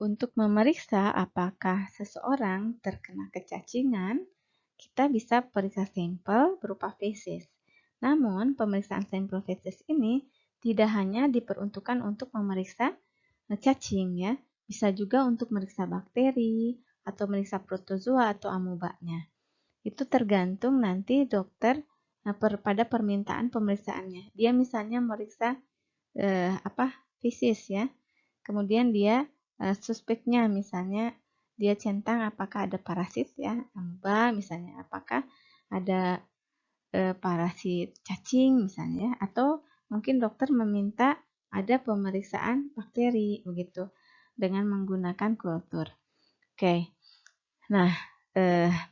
Untuk memeriksa apakah seseorang terkena kecacingan, kita bisa periksa sampel berupa feses. Namun, pemeriksaan sampel feses ini tidak hanya diperuntukkan untuk memeriksa cacing ya, bisa juga untuk memeriksa bakteri atau memeriksa protozoa atau amebanya. Itu tergantung nanti dokter pada permintaan pemeriksaannya. Dia misalnya memeriksa feses ya. Kemudian dia suspeknya misalnya dia centang apakah ada parasit ya, ameba misalnya, apakah ada parasit cacing misalnya, atau mungkin dokter meminta ada pemeriksaan bakteri begitu dengan menggunakan kultur. Oke. Nah,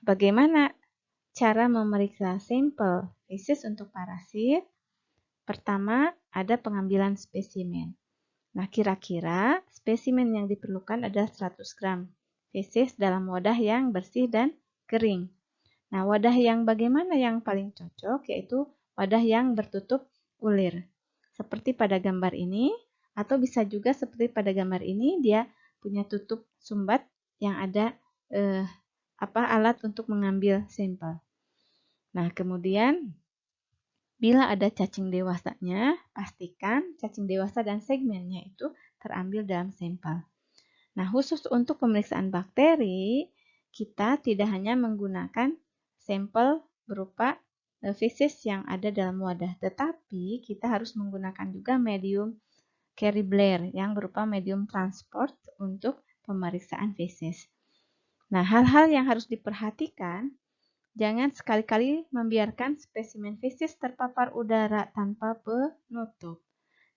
bagaimana cara memeriksa sampel feses untuk parasit? Pertama, ada pengambilan spesimen. Nah, kira-kira spesimen yang diperlukan adalah 100 gram feses dalam wadah yang bersih dan kering. Nah, wadah yang bagaimana yang paling cocok yaitu wadah yang bertutup ulir. Seperti pada gambar ini, atau bisa juga seperti pada gambar ini, dia punya tutup sumbat yang ada alat untuk mengambil sampel. Nah, kemudian bila ada cacing dewasanya, pastikan cacing dewasa dan segmennya itu terambil dalam sampel. Nah, khusus untuk pemeriksaan bakteri, kita tidak hanya menggunakan sampel berupa feses yang ada dalam wadah, tetapi kita harus menggunakan juga medium Kerry Blair yang berupa medium transport untuk pemeriksaan feses. Nah, hal-hal yang harus diperhatikan, jangan sekali-kali membiarkan spesimen feses terpapar udara tanpa penutup.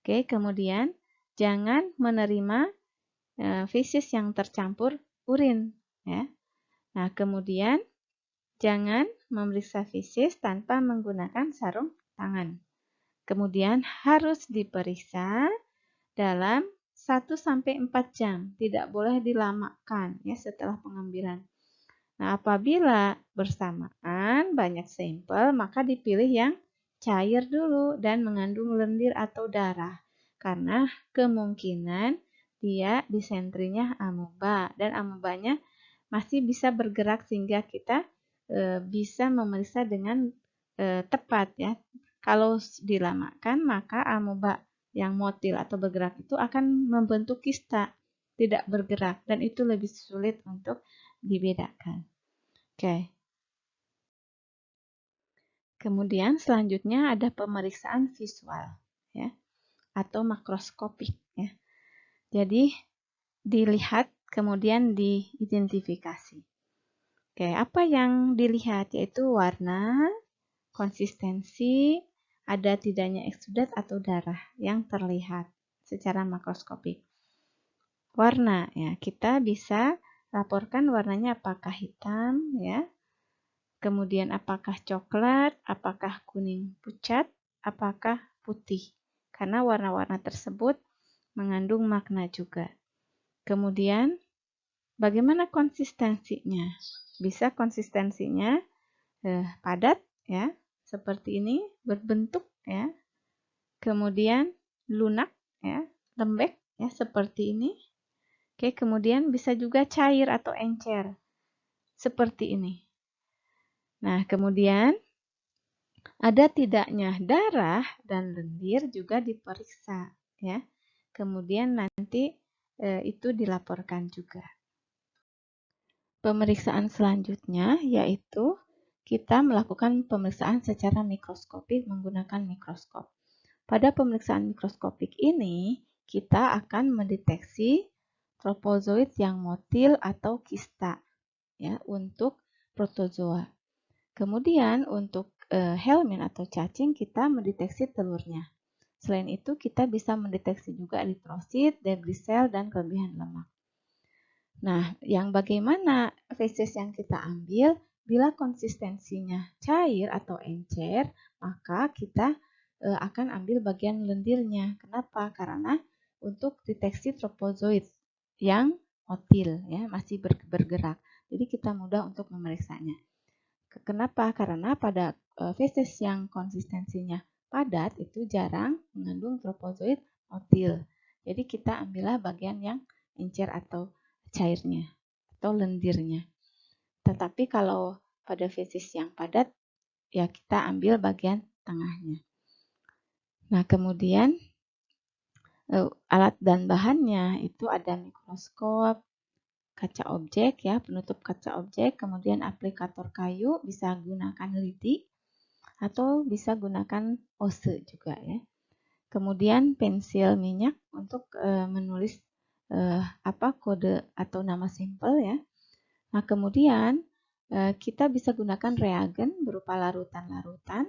Oke, kemudian jangan menerima feses yang tercampur urin ya. Nah, kemudian jangan memeriksa feses tanpa menggunakan sarung tangan. Kemudian harus diperiksa dalam 1-4 jam, tidak boleh dilamakan ya setelah pengambilan. Nah, apabila bersamaan banyak sampel, maka dipilih yang cair dulu dan mengandung lendir atau darah. Karena kemungkinan dia disenterinya ameba dan amebanya masih bisa bergerak sehingga kita bisa memeriksa dengan tepat ya. Kalau dilamakan, maka ameba yang motil atau bergerak itu akan membentuk kista, tidak bergerak, dan itu lebih sulit untuk dibedakan. Oke. Kemudian selanjutnya ada pemeriksaan visual ya atau makroskopik ya. Jadi dilihat kemudian diidentifikasi. Oke, apa yang dilihat yaitu warna, konsistensi, ada tidaknya eksudat atau darah yang terlihat secara makroskopik. Warna ya, kita bisa laporkan warnanya apakah hitam ya. Kemudian apakah coklat, apakah kuning pucat, apakah putih. Karena warna-warna tersebut mengandung makna juga. Kemudian bagaimana konsistensinya? Bisa konsistensinya padat ya, seperti ini, berbentuk ya. Kemudian lunak ya, lembek ya seperti ini. Oke, kemudian bisa juga cair atau encer. Seperti ini. Nah, kemudian ada tidaknya darah dan lendir juga diperiksa ya. Kemudian nanti itu dilaporkan juga. Pemeriksaan selanjutnya yaitu kita melakukan pemeriksaan secara mikroskopik menggunakan mikroskop. Pada pemeriksaan mikroskopik ini kita akan mendeteksi tropozoid yang motil atau kista ya untuk protozoa. Kemudian untuk helmin atau cacing kita mendeteksi telurnya. Selain itu kita bisa mendeteksi juga eritrosit, debris sel, dan kelebihan lemak. Nah, yang bagaimana feses yang kita ambil, bila konsistensinya cair atau encer, maka kita akan ambil bagian lendirnya. Kenapa? Karena untuk deteksi tropozoid yang motil ya, masih bergerak. Jadi kita mudah untuk memeriksanya. Kenapa? Karena pada feses yang konsistensinya padat itu jarang mengandung tropozoid motil. Jadi kita ambillah bagian yang encer atau cairnya atau lendirnya. Tetapi kalau pada fesis yang padat, ya kita ambil bagian tengahnya. Nah, kemudian alat dan bahannya itu ada mikroskop, kaca objek ya, penutup kaca objek, kemudian aplikator kayu, bisa gunakan lidi atau bisa gunakan ose juga ya. Kemudian pensil minyak untuk menulis kode atau nama sampel ya. Nah, kemudian kita bisa gunakan reagen berupa larutan-larutan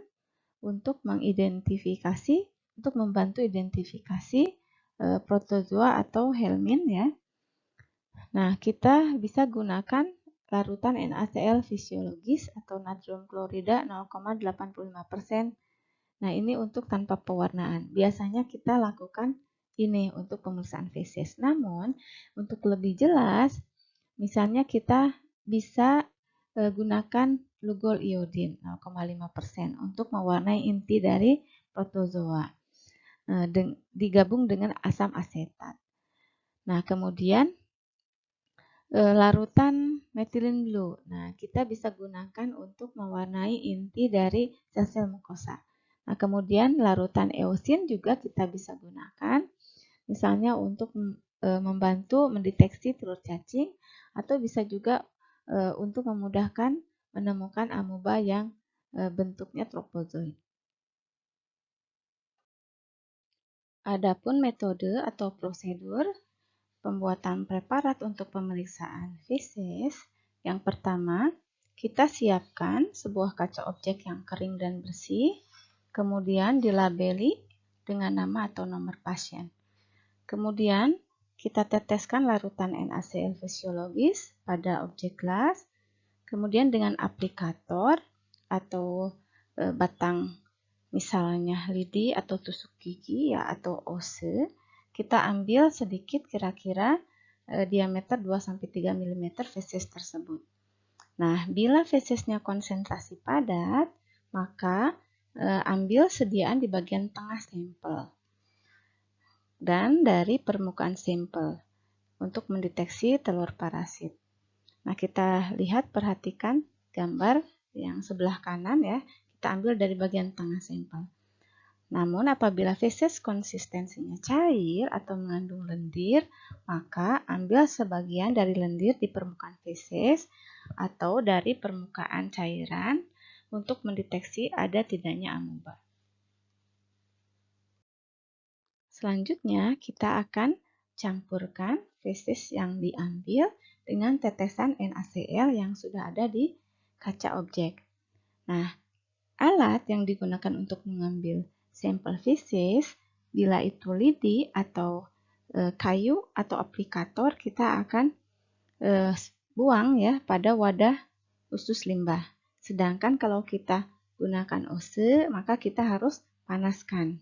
untuk membantu identifikasi protozoa atau helmin ya. Nah, kita bisa gunakan larutan NaCl fisiologis atau natrium klorida 0,85%. Nah, ini untuk tanpa pewarnaan. Biasanya kita lakukan ini untuk pemeriksaan feses. Namun, untuk lebih jelas, misalnya kita bisa gunakan flugol iodin 0,5% untuk mewarnai inti dari protozoa digabung dengan asam asetat. Nah, kemudian larutan metilin blue. Nah, kita bisa gunakan untuk mewarnai inti dari sel-sel mukosa. Nah, kemudian larutan eosin juga kita bisa gunakan, misalnya untuk membantu mendeteksi telur cacing, atau bisa juga untuk memudahkan menemukan amoeba yang bentuknya tropozoid. Adapun metode atau prosedur pembuatan preparat untuk pemeriksaan feses, yang pertama, kita siapkan sebuah kaca objek yang kering dan bersih, kemudian dilabeli dengan nama atau nomor pasien. Kemudian, kita teteskan larutan NaCl fisiologis pada objek gelas, kemudian dengan aplikator atau batang misalnya lidi atau tusuk gigi ya atau ose, kita ambil sedikit kira-kira diameter 2-3 mm feses tersebut. Nah, bila fesesnya konsentrasi padat, maka ambil sediaan di bagian tengah sampel dan dari permukaan sampel untuk mendeteksi telur parasit. Nah, kita lihat, perhatikan gambar yang sebelah kanan ya, kita ambil dari bagian tengah sampel. Namun apabila feses konsistensinya cair atau mengandung lendir, maka ambil sebagian dari lendir di permukaan feses atau dari permukaan cairan untuk mendeteksi ada tidaknya amoeba. Selanjutnya kita akan campurkan feses yang diambil dengan tetesan NaCl yang sudah ada di kaca objek. Nah, alat yang digunakan untuk mengambil sampel feses, bila itu lidi atau kayu atau aplikator, kita akan buang ya pada wadah khusus limbah. Sedangkan kalau kita gunakan ose, maka kita harus panaskan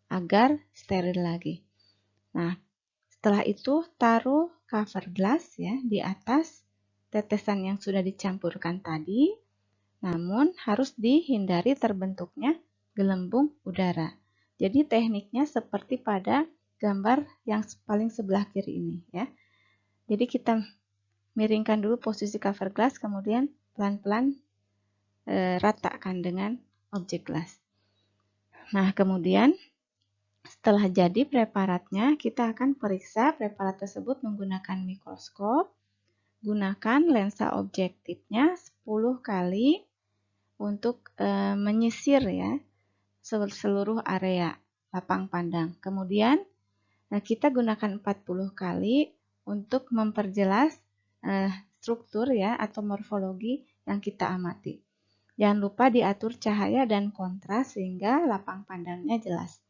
agar steril lagi. Nah, setelah itu taruh cover glass ya di atas tetesan yang sudah dicampurkan tadi. Namun harus dihindari terbentuknya gelembung udara. Jadi tekniknya seperti pada gambar yang paling sebelah kiri ini ya. Jadi kita miringkan dulu posisi cover glass, kemudian pelan-pelan ratakan dengan objek glass. Nah, kemudian setelah jadi preparatnya, kita akan periksa preparat tersebut menggunakan mikroskop. Gunakan lensa objektifnya 10 kali untuk menyisir ya seluruh area lapang pandang. Kemudian kita gunakan 40 kali untuk memperjelas struktur ya atau morfologi yang kita amati. Jangan lupa diatur cahaya dan kontras sehingga lapang pandangnya jelas.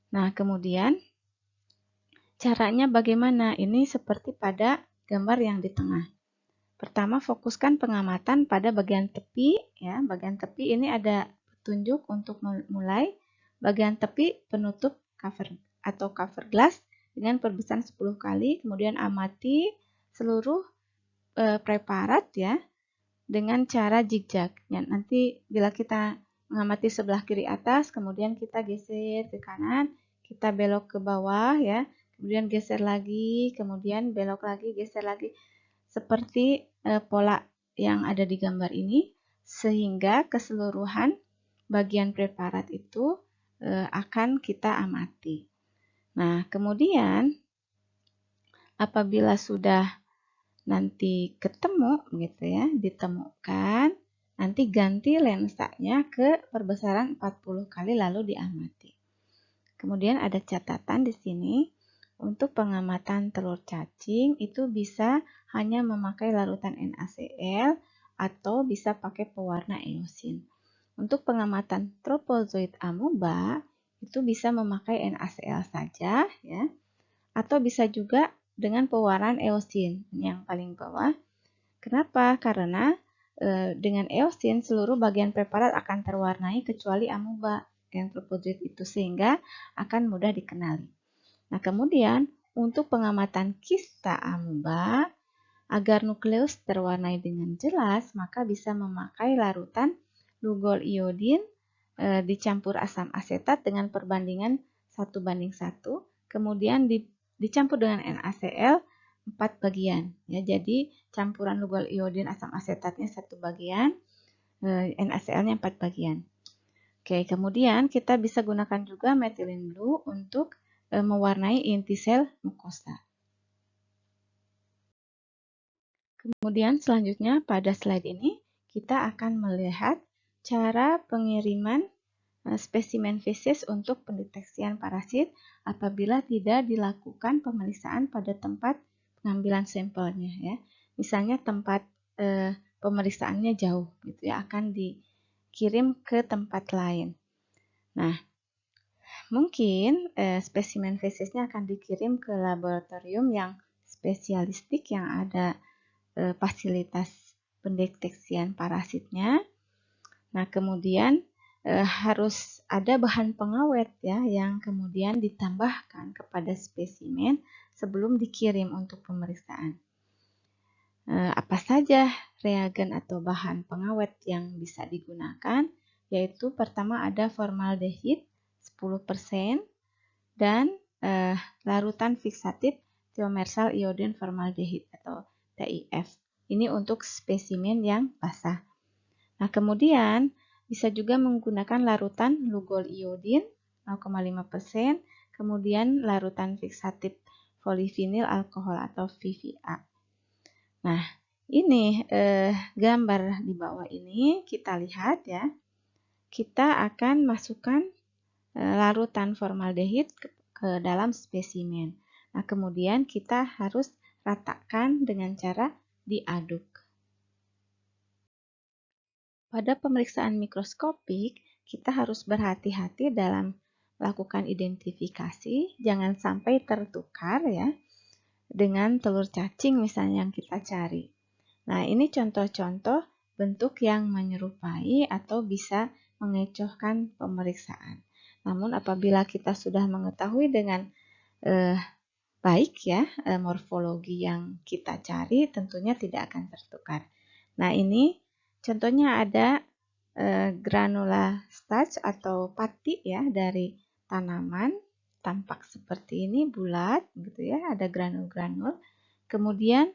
Nah, kemudian caranya bagaimana? Ini seperti pada gambar yang di tengah. Pertama, fokuskan pengamatan pada bagian tepi ya. Bagian tepi ini ada petunjuk untuk mulai. Bagian tepi penutup cover atau cover glass dengan perbesaran 10 kali, kemudian amati seluruh preparat ya dengan cara zigzag. Ya, nanti bila kita mengamati sebelah kiri atas, kemudian kita geser ke kanan, kita belok ke bawah ya. kemudian geser lagi, kemudian belok lagi, geser lagi, seperti pola yang ada di gambar ini, sehingga keseluruhan bagian preparat itu akan kita amati. Nah, kemudian apabila sudah nanti ketemu gitu ya, ditemukan, nanti ganti lensanya ke perbesaran 40 kali lalu diamati. Kemudian ada catatan di sini, untuk pengamatan telur cacing itu bisa hanya memakai larutan NaCl atau bisa pakai pewarna eosin. Untuk pengamatan tropozoid amoeba itu bisa memakai NaCl saja ya, atau bisa juga dengan pewarnaan eosin yang paling bawah. Kenapa? Karena dengan eosin seluruh bagian preparat akan terwarnai kecuali amoeba yang tropozoid itu, sehingga akan mudah dikenali. Nah, kemudian untuk pengamatan kista amoeba agar nukleus terwarnai dengan jelas, maka bisa memakai larutan lugol iodin dicampur asam asetat dengan perbandingan 1:1, kemudian dicampur dengan NaCl 4 bagian ya. Jadi campuran lugol iodin asam asetatnya 1 bagian, NaCl-nya 4 bagian. Oke, kemudian kita bisa gunakan juga methylene blue untuk mewarnai inti sel mukosa. Kemudian selanjutnya pada slide ini kita akan melihat cara pengiriman spesimen feses untuk pendeteksian parasit apabila tidak dilakukan pemeriksaan pada tempat pengambilan sampelnya ya. Misalnya tempat pemeriksaannya jauh gitu ya, akan dikirim ke tempat lain. Nah, mungkin spesimen fesesnya akan dikirim ke laboratorium yang spesialistik yang ada fasilitas pendeteksian parasitnya. Nah, kemudian harus ada bahan pengawet ya yang kemudian ditambahkan kepada spesimen sebelum dikirim untuk pemeriksaan. Apa saja reagen atau bahan pengawet yang bisa digunakan? Yaitu pertama ada formaldehid 10% dan larutan fiksatif thiomersal iodin formaldehid atau TIF. Ini untuk spesimen yang basah. Nah, kemudian bisa juga menggunakan larutan lugol iodin 0,5%, kemudian larutan fiksatif polivinil alkohol atau VVA. Nah, ini gambar di bawah ini kita lihat ya. Kita akan masukkan larutan formaldehid ke dalam spesimen. Nah, kemudian kita harus ratakan dengan cara diaduk. Pada pemeriksaan mikroskopik, kita harus berhati-hati dalam melakukan identifikasi, jangan sampai tertukar ya dengan telur cacing misalnya yang kita cari. Nah, ini contoh-contoh bentuk yang menyerupai atau bisa mengecohkan pemeriksaan. Namun apabila kita sudah mengetahui dengan baik ya morfologi yang kita cari, tentunya tidak akan tertukar. Nah, ini contohnya ada granula starch atau pati ya dari tanaman, tampak seperti ini bulat gitu ya, ada granul-granul. Kemudian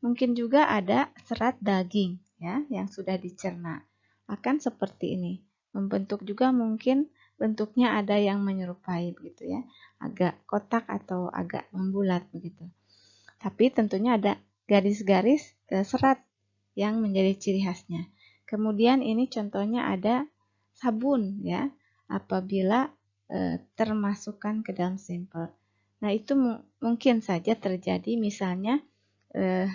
mungkin juga ada serat daging ya yang sudah dicerna. Akan seperti ini. Membentuk juga mungkin bentuknya ada yang menyerupai begitu ya, agak kotak atau agak membulat begitu. Tapi tentunya ada garis-garis serat yang menjadi ciri khasnya. Kemudian ini contohnya ada sabun ya, apabila termasukkan ke dalam sampel. Nah, itu mungkin saja terjadi misalnya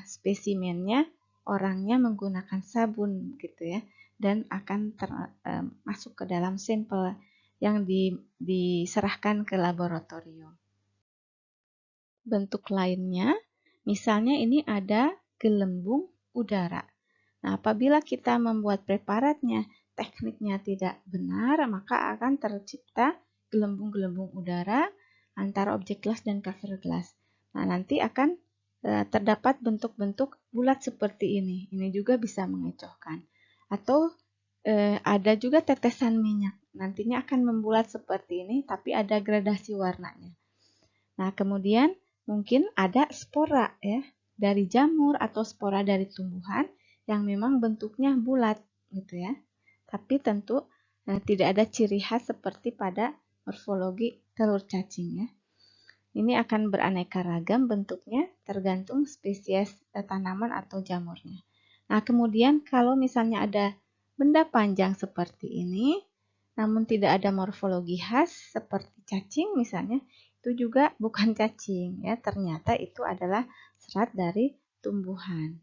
spesimennya orangnya menggunakan sabun gitu ya, dan akan masuk ke dalam sampel yang diserahkan ke laboratorium. Bentuk lainnya, misalnya ini ada gelembung udara. Nah, apabila kita membuat preparatnya, tekniknya tidak benar, maka akan tercipta gelembung-gelembung udara antara objek gelas dan cover gelas. Nah, nanti akan terdapat bentuk-bentuk bulat seperti ini. Ini juga bisa mengecohkan. Atau ada juga tetesan minyak. Nantinya akan membulat seperti ini, tapi ada gradasi warnanya. Nah, kemudian mungkin ada spora ya, dari jamur atau spora dari tumbuhan yang memang bentuknya bulat gitu ya. Tapi tentu tidak ada ciri khas seperti pada morfologi telur cacing ya. Ini akan beraneka ragam bentuknya tergantung spesies tanaman atau jamurnya. Nah, kemudian kalau misalnya ada benda panjang seperti ini, namun tidak ada morfologi khas seperti cacing misalnya, itu juga bukan cacing ya, ternyata itu adalah serat dari tumbuhan.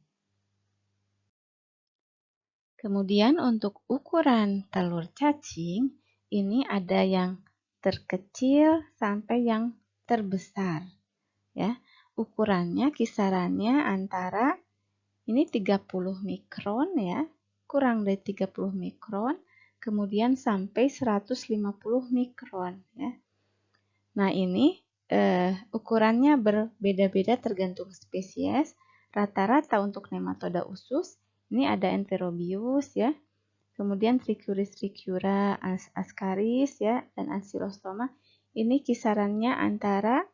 Kemudian untuk ukuran telur cacing, ini ada yang terkecil sampai yang terbesar ya. Ukurannya kisarannya antara ini 30 mikron ya, kurang dari 30 mikron, kemudian sampai 150 mikron ya. Nah, ini ukurannya berbeda-beda tergantung spesies. Rata-rata untuk nematoda usus, ini ada Enterobius ya, kemudian Trichuris trichyura, Ascaris ya, dan Ancylostoma. Ini kisarannya antara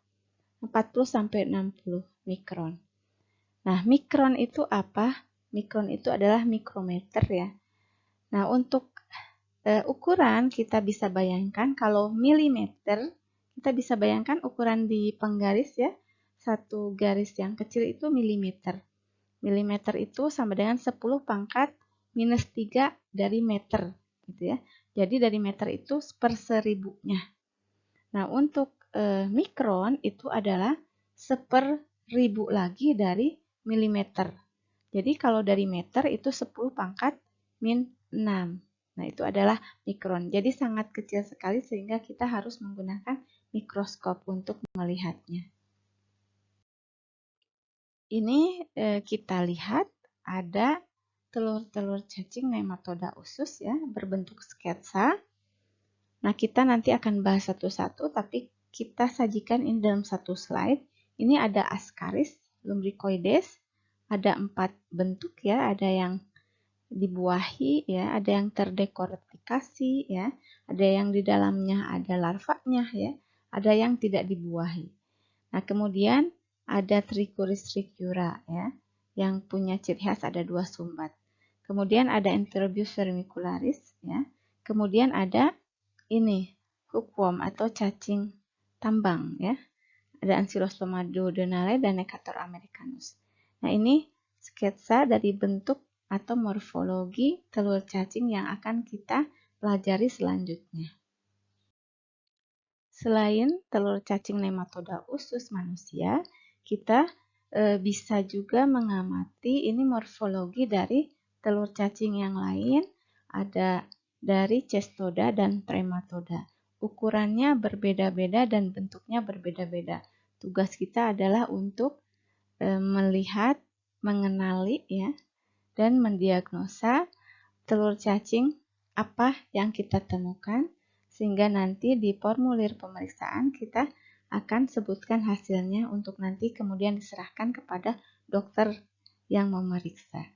40 sampai 60 mikron. Nah, mikron itu apa? Mikron itu adalah mikrometer ya. Nah, untuk ukuran kita bisa bayangkan kalau milimeter, kita bisa bayangkan ukuran di penggaris ya. Satu garis yang kecil itu milimeter. Milimeter itu sama dengan 10 pangkat minus 3 dari meter gitu ya. Jadi dari meter itu per seribunya. Nah, untuk mikron itu adalah seperribu lagi dari milimeter. Jadi kalau dari meter itu 10 pangkat min 6. Nah, itu adalah mikron. Jadi sangat kecil sekali sehingga kita harus menggunakan mikroskop untuk melihatnya. Ini kita lihat ada telur-telur cacing nematoda usus ya, berbentuk sketsa. Nah, kita nanti akan bahas satu-satu, tapi kita sajikan ini dalam satu slide. Ini ada Ascaris lumbricoides, ada 4 bentuk ya, ada yang dibuahi ya, ada yang terdekortikasi ya, ada yang di dalamnya ada larvanya ya, ada yang tidak dibuahi. Nah, kemudian ada Trichuris trichyura ya, yang punya ciri khas ada 2 sumbat. Kemudian ada Enterobius vermicularis ya. Kemudian ada ini hookworm atau cacing tambang ya. Ada Ancylostoma duodenale dan Necator americanus. Nah, ini sketsa dari bentuk atau morfologi telur cacing yang akan kita pelajari selanjutnya. Selain telur cacing nematoda usus manusia, kita bisa juga mengamati ini morfologi dari telur cacing yang lain, ada dari cestoda dan trematoda. Ukurannya berbeda-beda dan bentuknya berbeda-beda. Tugas kita adalah untuk melihat, mengenali ya, dan mendiagnosa telur cacing apa yang kita temukan, sehingga nanti di formulir pemeriksaan kita akan sebutkan hasilnya untuk nanti kemudian diserahkan kepada dokter yang memeriksa.